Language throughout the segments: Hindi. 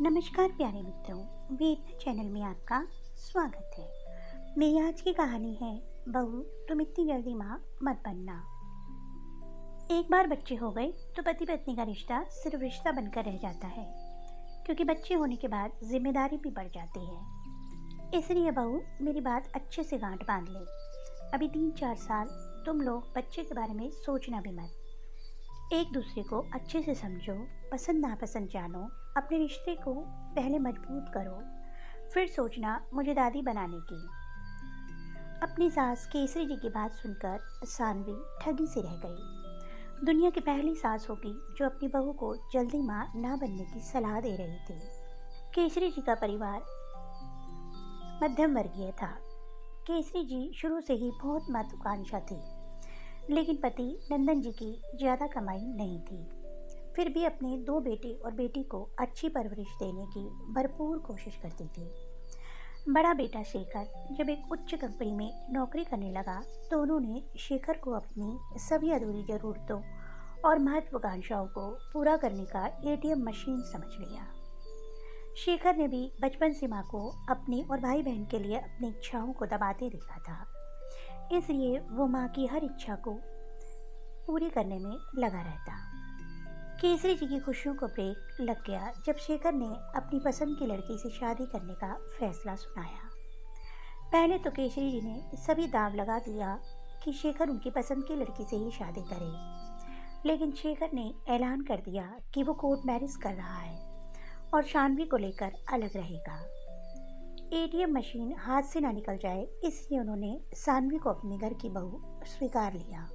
नमस्कार प्यारे मित्रों, वेदना चैनल में आपका स्वागत है। मेरी आज की कहानी है बहू तुम इतनी जल्दी माँ मत बनना। एक बार बच्चे हो गए तो पति पत्नी का रिश्ता सिर्फ रिश्ता बनकर रह जाता है, क्योंकि बच्चे होने के बाद जिम्मेदारी भी बढ़ जाती है। इसलिए बहू मेरी बात अच्छे से गांठ बांध ले। अभी 3-4 साल तुम लोग बच्चे के बारे में सोचना भी मत। एक दूसरे को अच्छे से समझो, पसंद नापसंद जानो, अपने रिश्ते को पहले मजबूत करो, फिर सोचना मुझे दादी बनाने की। अपनी सास केसरी जी की बात सुनकर सानवी ठगी सी रह गई। दुनिया की पहली सास होगी जो अपनी बहू को जल्दी माँ ना बनने की सलाह दे रही थी। केसरी जी का परिवार मध्यम वर्गीय था। केसरी जी शुरू से ही बहुत महत्वाकांक्षा थी, लेकिन पति नंदन जी की ज़्यादा कमाई नहीं थी। फिर भी अपने 2 बेटे और बेटी को अच्छी परवरिश देने की भरपूर कोशिश करती थी। बड़ा बेटा शेखर जब एक उच्च कंपनी में नौकरी करने लगा तो उन्होंने शेखर को अपनी सभी अधूरी ज़रूरतों और महत्वाकांक्षाओं को पूरा करने का एटीएम मशीन समझ लिया। शेखर ने भी बचपन से माँ को अपनी और भाई बहन के लिए अपनी इच्छाओं को दबाते देखा था, इसलिए वो माँ की हर इच्छा को पूरी करने में लगा रहता। केसरी जी की खुशियों को ब्रेक लग गया जब शेखर ने अपनी पसंद की लड़की से शादी करने का फैसला सुनाया। पहले तो केसरी जी ने सभी दांव लगा दिया कि शेखर उनकी पसंद की लड़की से ही शादी करे, लेकिन शेखर ने ऐलान कर दिया कि वो कोर्ट मैरिज कर रहा है और शानवी को लेकर अलग रहेगा। एटीएम मशीन हाथ से ना निकल जाए, इसलिए उन्होंने सानवी को अपने घर की बहू स्वीकार लिया।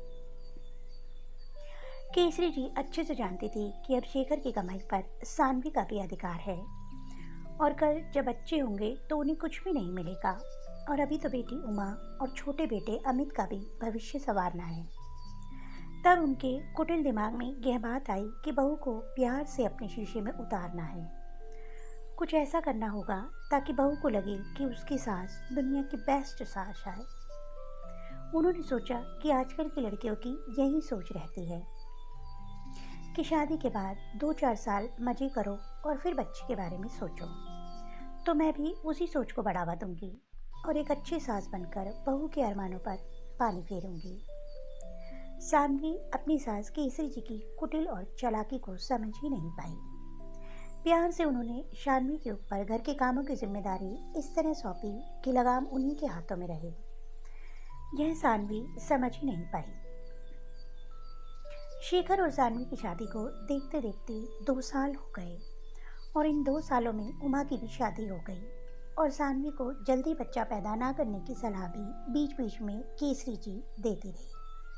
केसरी जी अच्छे से जानती थी कि अब शेखर की कमाई पर सानवी का भी अधिकार है और कल जब बच्चे होंगे तो उन्हें कुछ भी नहीं मिलेगा। और अभी तो बेटी उमा और छोटे बेटे अमित का भी भविष्य संवारना है। तब उनके कुटिल दिमाग में यह बात आई कि बहू को प्यार से अपने शीशे में उतारना है। कुछ ऐसा करना होगा ताकि बहू को लगे कि उसकी सास दुनिया की बेस्ट सास है। उन्होंने सोचा कि आजकल की लड़कियों की यही सोच रहती है कि शादी के बाद 2-4 साल मजे करो और फिर बच्चे के बारे में सोचो। तो मैं भी उसी सोच को बढ़ावा दूंगी और एक अच्छी सास बनकर बहू के अरमानों पर पानी फेरूंगी। सानवी अपनी सास केसरी जी की कुटिल और चालाकी को समझ ही नहीं पाई। प्यार से उन्होंने शानवी के ऊपर घर के कामों की जिम्मेदारी इस तरह सौंपी कि लगाम उन्हीं के हाथों में रहे। यह सानवी समझ ही नहीं पाई। शेखर और सानवी की शादी को देखते देखते 2 साल हो गए और इन 2 सालों में उमा की भी शादी हो गई और सानवी को जल्दी बच्चा पैदा ना करने की सलाह भी बीच बीच में केसरी जी देती रही।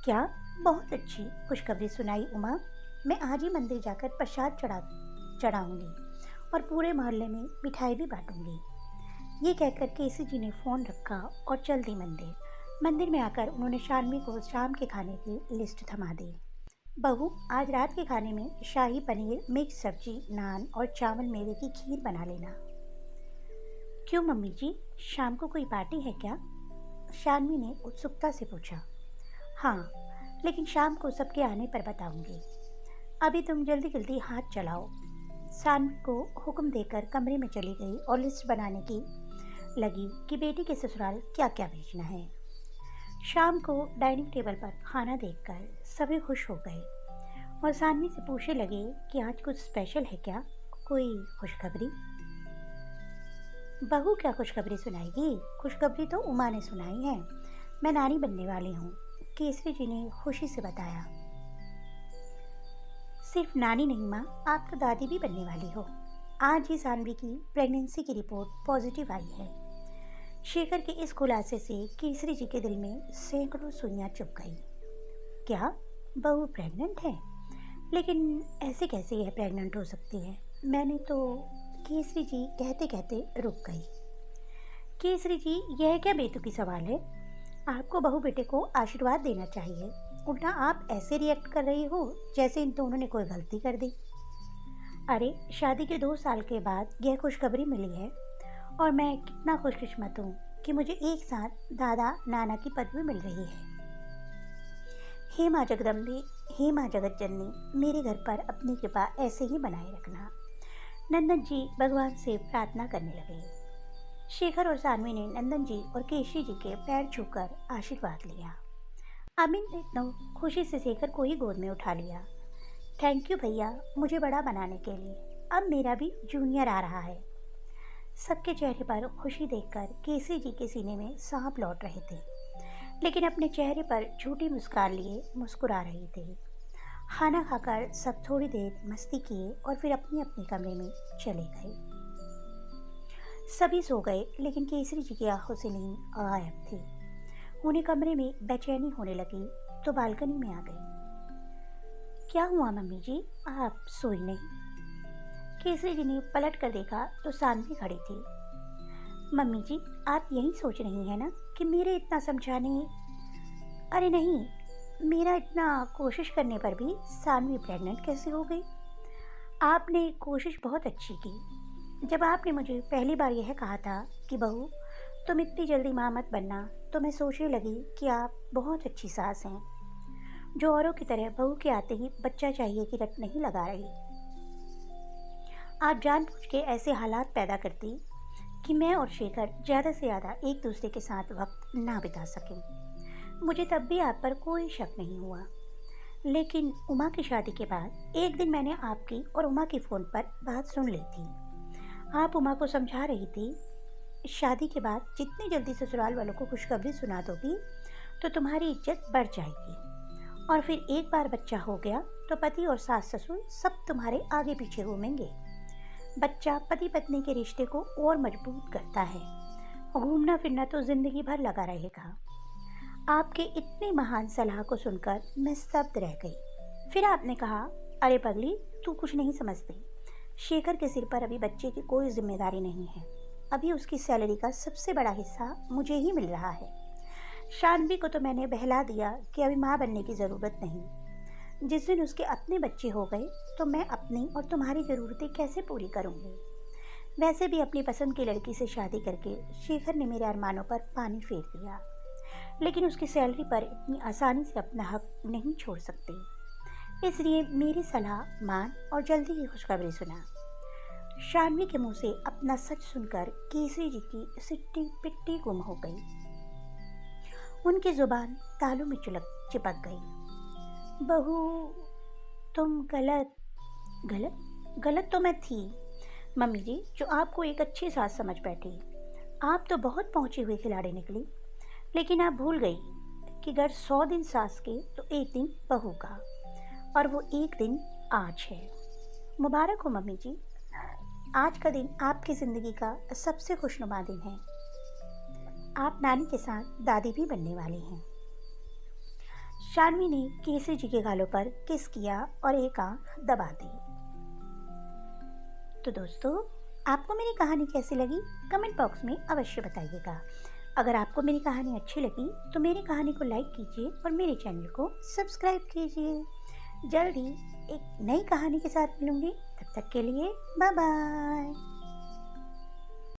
क्या बहुत अच्छी खुशखबरी सुनाई उमा, मैं आज ही मंदिर जाकर प्रसाद चढ़ाऊंगी और पूरे मोहल्ले में मिठाई भी बांटूंगी। ये कहकर केसरी जी ने फ़ोन रखा और चल दी मंदिर में आकर उन्होंने शानवी को शाम के खाने की लिस्ट थमा दी। बहू, आज रात के खाने में शाही पनीर, मिक्स सब्जी, नान और चावल मेवे की खीर बना लेना। क्यों मम्मी जी, शाम को कोई पार्टी है क्या? शानवी ने उत्सुकता से पूछा। हाँ, लेकिन शाम को सबके आने पर बताऊंगी। अभी तुम जल्दी जल्दी हाथ चलाओ। सानवी को हुक्म देकर कमरे में चली गई और लिस्ट बनाने की लगी कि बेटी के ससुराल क्या क्या भेजना है। शाम को डाइनिंग टेबल पर खाना देखकर सभी खुश हो गए और सानवी से पूछने लगे कि आज कुछ स्पेशल है क्या, कोई खुशखबरी? बहू क्या खुशखबरी सुनाएगी? खुशखबरी तो उमा ने सुनाई है, मैं नानी बनने वाली हूँ, केसरी जी ने खुशी से बताया। सिर्फ नानी नहीं माँ, आप तो दादी भी बनने वाली हो। आज ही सानवी की प्रेगनेंसी की रिपोर्ट पॉजिटिव आई है। शेखर के इस खुलासे से केसरी जी के दिल में सैकड़ों सुइयां चुभ गई। क्या बहू प्रेग्नेंट है? लेकिन ऐसे कैसे यह प्रेग्नेंट हो सकती है? मैंने तो केसरी जी कहते कहते रुक गई। केसरी जी, यह क्या बेतुकी सवाल है? आपको बहू बेटे को आशीर्वाद देना चाहिए, उल्टा आप ऐसे रिएक्ट कर रही हो जैसे इन दोनों ने कोई गलती कर दी। अरे, शादी के 2 साल के बाद यह खुशखबरी मिली है और मैं कितना खुशकिस्मत हूँ कि मुझे एक साथ दादा नाना की पदवी मिल रही है। हे माँ जगदम्बे, हे माँ जगत जननी, मेरे घर पर अपनी कृपा ऐसे ही बनाए रखना। नंदन जी भगवान से प्रार्थना करने लगे। शेखर और सानवी ने नंदन जी और केशरी जी के पैर छूकर आशीर्वाद लिया। अमिन ने तो खुशी से शेखर को ही गोद में उठा लिया। थैंक यू भैया, मुझे बड़ा बनाने के लिए। अब मेरा भी जूनियर आ रहा है। सबके चेहरे पर खुशी देखकर केसरी जी के सीने में सांप लौट रहे थे, लेकिन अपने चेहरे पर झूठी मुस्कान लिए मुस्कुरा रहे थे। खाना खाकर सब थोड़ी देर मस्ती किए और फिर अपने अपने कमरे में चले गए। सभी सो गए, लेकिन केसरी जी की आंखों से नींद गायब थी। उन्हें कमरे में बेचैनी होने लगी तो बालकनी में आ गए। क्या हुआ मम्मी जी, आप सोई नहीं? केसरी जी ने पलट कर देखा तो सानवी खड़ी थी। मम्मी जी, आप यही सोच रही हैं ना कि मेरे इतना समझाने, अरे नहीं, मेरा इतना कोशिश करने पर भी सानवी प्रेग्नेंट कैसे हो गई? आपने कोशिश बहुत अच्छी की। जब आपने मुझे पहली बार यह कहा था कि बहू तुम इतनी जल्दी माँ मत बनना, तो मैं सोचने लगी कि आप बहुत अच्छी सास हैं, जो औरों की तरह बहू के आते ही बच्चा चाहिए की रट नहीं लगा रही। आप जानबूझ के ऐसे हालात पैदा करती कि मैं और शेखर ज़्यादा से ज़्यादा एक दूसरे के साथ वक्त ना बिता सकें। मुझे तब भी आप पर कोई शक नहीं हुआ, लेकिन उमा की शादी के बाद एक दिन मैंने आपकी और उमा की फ़ोन पर बात सुन ली थी। आप उमा को समझा रही थी, शादी के बाद जितनी जल्दी ससुराल वालों को खुशखबरी सुना दोगी तो तुम्हारी इज्जत बढ़ जाएगी, और फिर एक बार बच्चा हो गया तो पति और सास ससुर सब तुम्हारे आगे पीछे घूमेंगे। बच्चा पति पत्नी के रिश्ते को और मजबूत करता है। घूमना फिरना तो जिंदगी भर लगा रहेगा। आपके इतनी महान सलाह को सुनकर मैं स्तब्ध रह गई। फिर आपने कहा, अरे पगली, तू कुछ नहीं समझती। शेखर के सिर पर अभी बच्चे की कोई जिम्मेदारी नहीं है। अभी उसकी सैलरी का सबसे बड़ा हिस्सा मुझे ही मिल रहा है। शानवी को तो मैंने बहला दिया कि अभी माँ बनने की ज़रूरत नहीं। जिस दिन उसके अपने बच्चे हो गए तो मैं अपनी और तुम्हारी ज़रूरतें कैसे पूरी करूँगी? वैसे भी अपनी पसंद की लड़की से शादी करके शेखर ने मेरे अरमानों पर पानी फेर दिया, लेकिन उसकी सैलरी पर इतनी आसानी से अपना हक नहीं छोड़ सकती। इसलिए मेरी सलाह मान और जल्दी ही खुशखबरी सुना। शानवी के मुंह से अपना सच सुनकर केसरी जी की सिट्टी पिट्टी गुम हो गई। उनकी जुबान तालू में चिपक गई। बहू, तुम गलत गलत तो मैं थी मम्मी जी, जो आपको एक अच्छी सास समझ बैठी। आप तो बहुत पहुंची हुई खिलाड़ी निकली, लेकिन आप भूल गई कि अगर 100 दिन सास के तो एक दिन बहू का, और वो एक दिन आज है। मुबारक हो मम्मी जी, आज का दिन आपकी ज़िंदगी का सबसे खुशनुमा दिन है। आप नानी के साथ दादी भी बनने वाली हैं। शानवी ने केसरी जी के गालों पर किस किया और एक आंख दबा दी। तो दोस्तों, आपको मेरी कहानी कैसी लगी कमेंट बॉक्स में अवश्य बताइएगा। अगर आपको मेरी कहानी अच्छी लगी तो मेरी कहानी को लाइक कीजिए और मेरे चैनल को सब्सक्राइब कीजिए। जल्द ही एक नई कहानी के साथ मिलूंगी, तब तक के लिए बाय बाय।